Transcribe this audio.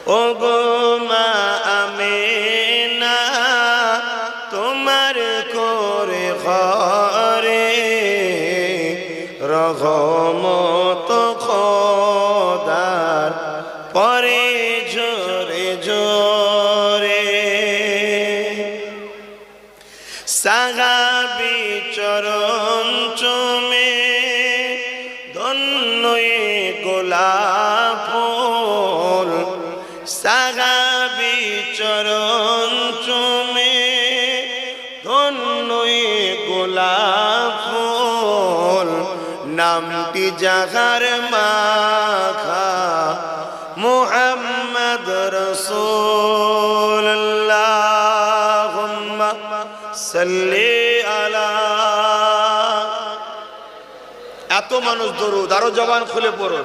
ওগো মা আমিনা তোমার করে ঘরে রহমত খোদার পরে জোরে জোরে সাহাবী চরণ চুমে ধন্যই গোলাপ ফুল সাহাবী চরণ চুমে ধন্যই গোলাপ ফুল নামটি যাহার মাখা মুহাম্মদ রাসূলুল্লাহ আল্লাহুম্মা সাল্লি আলা। এত মানুষ দরুদ, আরো জবান খুলে পড়ো।